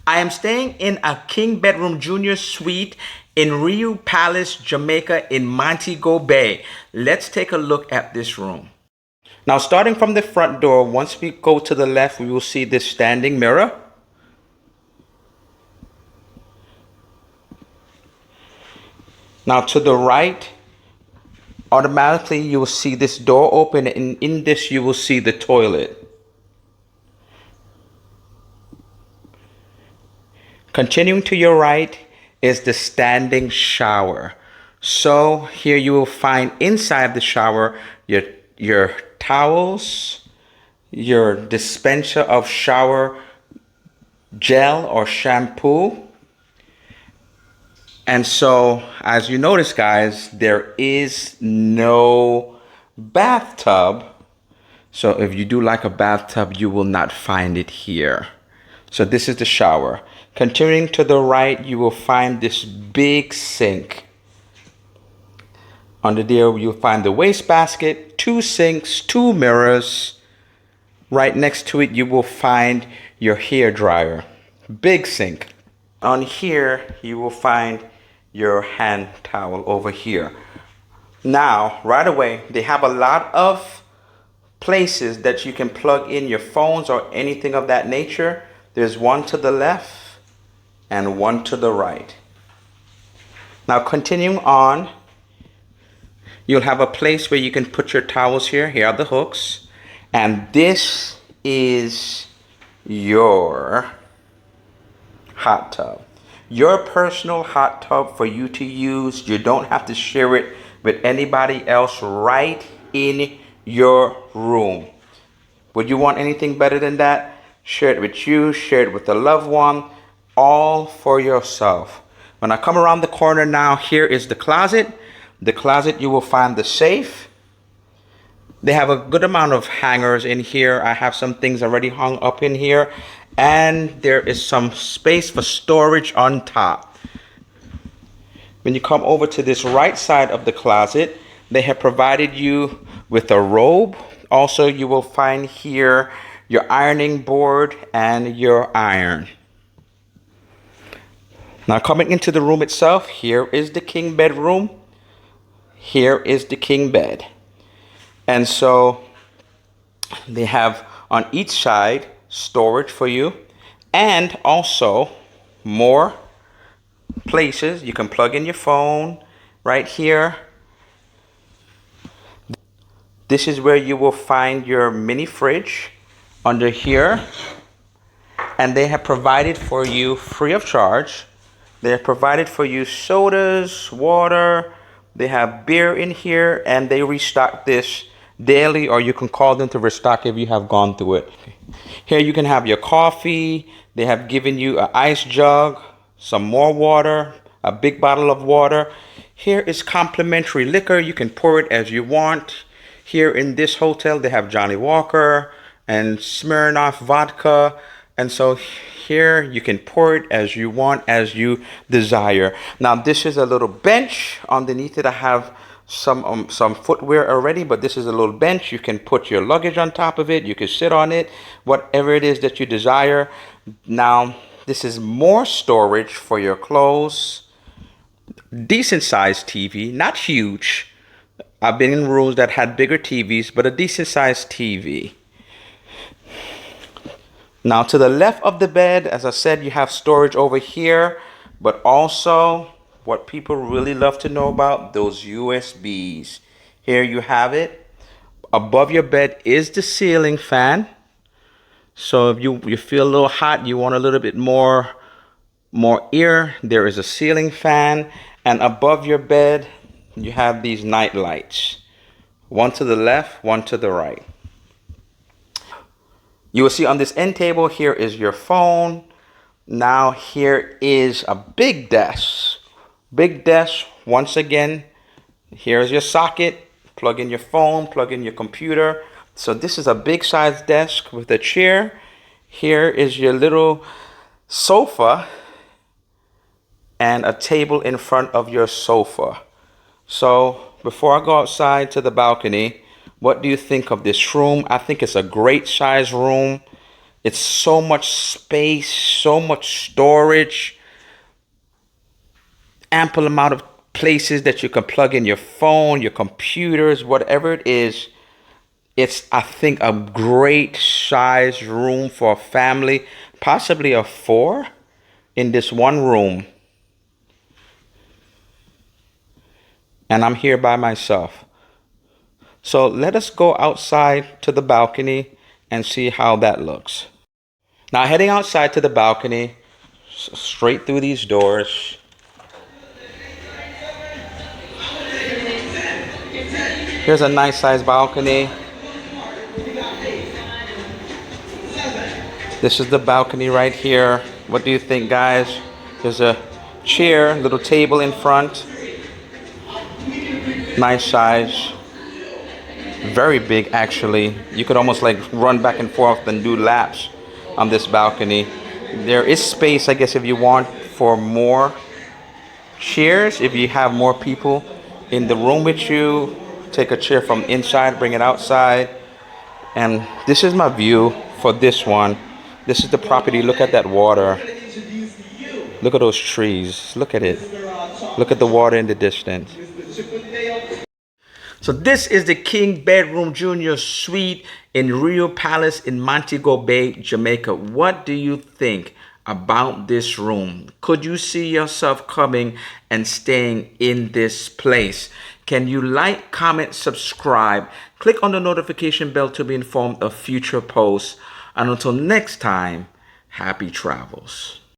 I am staying in a king bedroom junior suite in Riu Palace, Jamaica in Montego Bay. Let's take a look at this room. Now, starting from the front door, once we go to the left, we will see this standing mirror. Now, to the right, automatically you will see this door open, and in this you will see the toilet. Continuing to your right is the standing shower. So here you will find inside the shower your towels, your dispenser of shower gel or shampoo. And so, as you notice, guys, there is no bathtub. So if you do like a bathtub, you will not find it here. So this is the shower. Continuing to the right, you will find this big sink. Under there, you'll find the wastebasket, 2 sinks, 2 mirrors. Right next to it, you will find your hair dryer. Big sink. On here, you will find your hand towel over here. Now, right away, they have a lot of places that you can plug in your phones or anything of that nature. There's one to the left and one to the right. Now, continuing on, you'll have a place where you can put your towels here. Here are the hooks. And this is your hot tub. Your personal hot tub for you to use. You don't have to share it with anybody else right in your room. Would you want anything better than that? Share it with you, share it with a loved one, all for yourself. When I come around the corner now, here is the closet. The closet, you will find the safe. They have a good amount of hangers in here. I have some things already hung up in here. And there is some space for storage on top. When you come over to this right side of the closet, they have provided you with a robe. Also, you will find here your ironing board and your iron. Now, coming into the room itself, here is the king bedroom. Here is the king bed. And so they have on each side storage for you, and also more places you can plug in your phone right here. This is where you will find your mini fridge under here, and they have provided for you free of charge. They have provided for you sodas, water. They have beer in here, and they restock this daily, or you can call them to restock if you have gone through it. Here you can have your coffee. They have given you an ice jug, some more water, a big bottle of water. Here is complimentary liquor. You can pour it as you want. Here in this hotel, they have Johnny Walker and Smirnoff vodka. And so here you can pour it as you want, as you desire. Now, this is a little bench. Underneath it, I have some footwear already, but this is a little bench. You can put your luggage on top of it. You can sit on it, whatever it is that you desire. Now, this is more storage for your clothes. Decent sized TV, not huge. I've been in rooms that had bigger TVs, but a decent sized TV. Now, to the left of the bed, as I said, you have storage over here, but also what people really love to know about, those USBs. Here you have it. Above your bed is the ceiling fan. So if you feel a little hot, you want a little bit more air, there is a ceiling fan. And above your bed, you have these night lights. One to the left, one to the right. You will see on this end table, here is your phone. Now here is a big desk. Big desk, once again, here's your socket. Plug in your phone, plug in your computer. So this is a big size desk with a chair. Here is your little sofa and a table in front of your sofa. So before I go outside to the balcony, what do you think of this room? I think it's a great size room. It's so much space, so much storage, ample amount of places that you can plug in your phone, your computers, whatever it is. It's, I think, a great size room for a family, possibly a 4 in this one room. And I'm here by myself. So let us go outside to the balcony and see how that looks. Now heading outside to the balcony, straight through these doors. Here's a nice sized balcony. This is the balcony right here. What do you think, guys? There's a chair, little table in front. Nice size. Very big, actually. You could almost like run back and forth and do laps on this balcony. There is space, I guess, if you want for more chairs. If you have more people in the room with you, take a chair from inside, bring it outside. And this is my view for this one. This is the property. Look at that water. Look at those trees. Look at it. Look at the water in the distance. So this is the King Bedroom Junior Suite in Riu Palace in Montego Bay, Jamaica. What do you think about this room? Could you see yourself coming and staying in this place? Can you like, comment, subscribe? Click on the notification bell to be informed of future posts. And until next time, happy travels.